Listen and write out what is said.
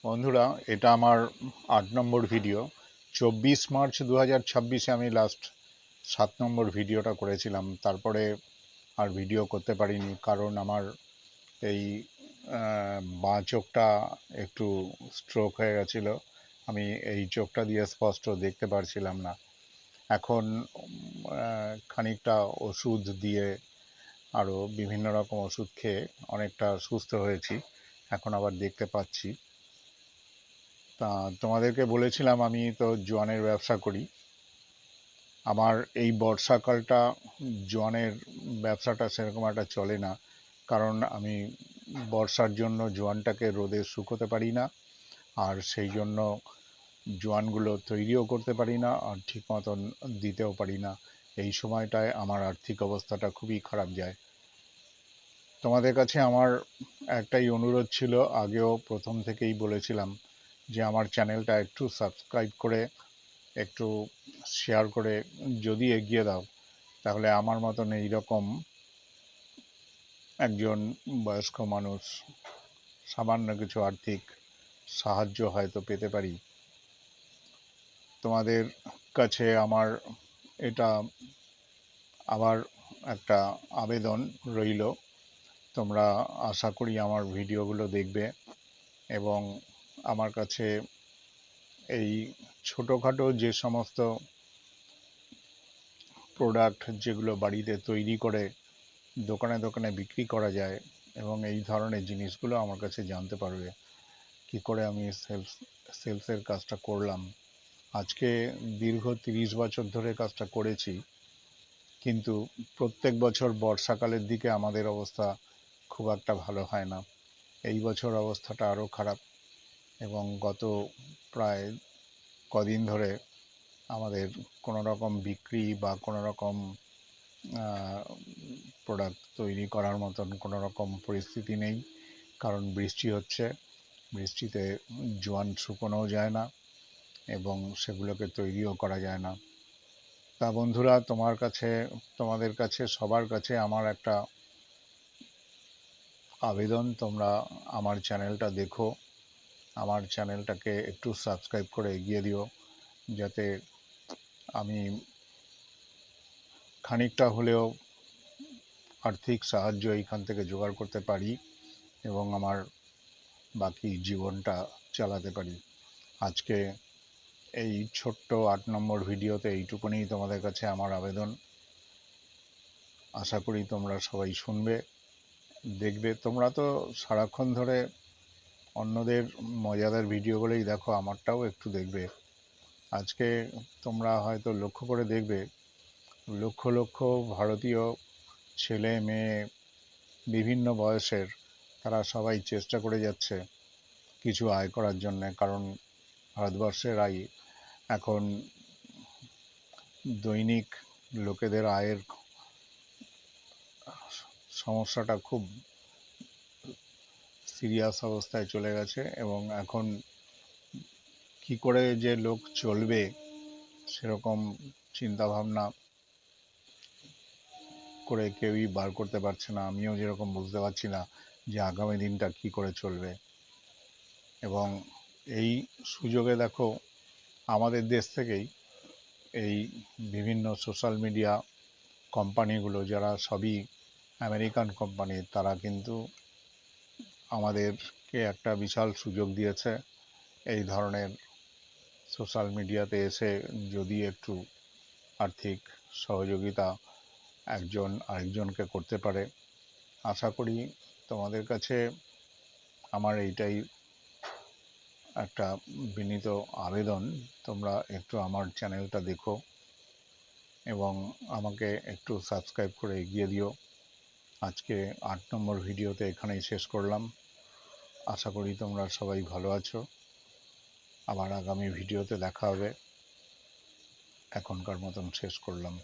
বন্ধুরা, এটা আমার ৮ নম্বর ভিডিও। ২৪ মার্চ ২০২৬-এ আমি লাস্ট ৭ নম্বর ভিডিওটা করেছিলাম। তারপরে আর ভিডিও করতে পারিনি, কারণ আমার এই বাঁ চোখটা একটু স্ট্রোক হয়ে গেছিলো। আমি এই চোখটা দিয়ে স্পষ্ট দেখতে পারছিলাম না। এখন খানিকটা ওষুধ দিয়ে, আরও বিভিন্ন রকম ওষুধ খেয়ে অনেকটা সুস্থ হয়েছি। এখন আবার দেখতে পাচ্ছি। তা তোমাদেরকে বলেছিলাম আমি তো জোয়ানের ব্যবসা করি। আমার এই বর্ষাকালটা জোয়ানের ব্যবসাটা সেরকম একটা চলে না, কারণ আমি বর্ষার জন্য জোয়ানটাকে রোদে শুকোতে পারি না, আর সেই জন্য জোয়ানগুলো তৈরিও করতে পারি না, আর ঠিক মতন দিতেও পারি না। এই সময়টায় আমার আর্থিক অবস্থাটা খুবই খারাপ যায়। তোমাদের কাছে আমার একটাই অনুরোধ ছিল, আগেও প্রথম থেকেই বলেছিলাম যে আমার চ্যানেলটা একটু সাবস্ক্রাইব করে, একটু শেয়ার করে যদি এগিয়ে দাও, তাহলে আমার মতন এইরকম একজন বয়স্ক মানুষ সামান্য কিছু আর্থিক সাহায্য হয়তো পেতে পারি। তোমাদের কাছে আমার এটা আবার একটা আবেদন রইল, তোমরা আশা করি আমার ভিডিওগুলো দেখবে এবং আমার কাছে এই ছোটোখাটো যে সমস্ত প্রোডাক্ট যেগুলো বাড়িতে তৈরি করে দোকানে দোকানে বিক্রি করা যায়, এবং এই ধরনের জিনিসগুলো আমার কাছে জানতে পারবে কি করে আমি সেলসের কাজটা করলাম। আজকে দীর্ঘ 30 বছর ধরে কাজটা করেছি, কিন্তু প্রত্যেক বছর বর্ষাকালের দিকে আমাদের অবস্থা খুব একটা ভালো হয় না। এই বছর অবস্থাটা আরও খারাপ, এবং গত প্রায় কদিন ধরে আমাদের কোনো রকম বিক্রি বা কোনো রকম প্রোডাক্ট তৈরি করার মতন কোনো রকম পরিস্থিতি নেই, কারণ বৃষ্টি হচ্ছে। বৃষ্টিতে জোয়ান শুকোনোও যায় না এবং সেগুলোকে তৈরিও করা যায় না। তা বন্ধুরা, তোমাদের কাছে সবার কাছে আমার একটা আবেদন, তোমরা আমার চ্যানেলটা দেখো, আমার চ্যানেলটাকে একটু সাবস্ক্রাইব করে এগিয়ে দিও, যাতে আমি খানিকটা হলেও আর্থিক সাহায্য এইখান থেকে জোগাড় করতে পারি এবং আমার বাকি জীবনটা চালাতে পারি। আজকে এই ছোট্ট ৮ নম্বর ভিডিওতে এইটুকুনি তোমাদের কাছে আমার আবেদন। আশা করি তোমরা সবাই শুনবে, দেখবে। তোমরা তো সারাক্ষণ ধরে অন্যদের মজাদার ভিডিওগুলোই দেখো, আমারটাও একটু দেখবে। আজকে তোমরা হয়তো লক্ষ্য করে দেখবে, লক্ষ লক্ষ ভারতীয় ছেলে মেয়ে বিভিন্ন বয়সের, তারা সবাই চেষ্টা করে যাচ্ছে কিছু আয় করার জন্যে, কারণ ভারতবর্ষের আয় এখন দৈনিক লোকেদের আয়ের সমস্যাটা খুব সিরিয়াস অবস্থায় চলে গেছে, এবং এখন কি করে যে লোক চলবে সেরকম চিন্তাভাবনা করে কেউই বার করতে পারছে না। আমিও যেরকম বুঝতে পারছি না যে আগামী দিনটা কি করে চলবে। এবং এই সুযোগে দেখো, আমাদের দেশ থেকেই এই বিভিন্ন সোশ্যাল মিডিয়া কোম্পানিগুলো, যারা সবই আমেরিকান কোম্পানি, তারা কিন্তু আমাদেরকে একটা বিশাল সুযোগ দিয়েছে। এই ধরনের সোশ্যাল মিডিয়াতে এসে যদি একটু আর্থিক সহযোগিতা একজন আরেকজনকে করতে পারে, আশা করি তোমাদের কাছে আমার এইটাই একটা বিনীত আবেদন, তোমরা একটু আমার চ্যানেলটা দেখো এবং আমাকে একটু সাবস্ক্রাইব করে এগিয়ে দিও। আজকে ৮ নম্বর ভিডিওতে এখানেই শেষ করলাম। আশা করি তোমরা সবাই ভালো আছো। আবার আগামী ভিডিওতে দেখা হবে। এখনকার মতন শেষ করলাম।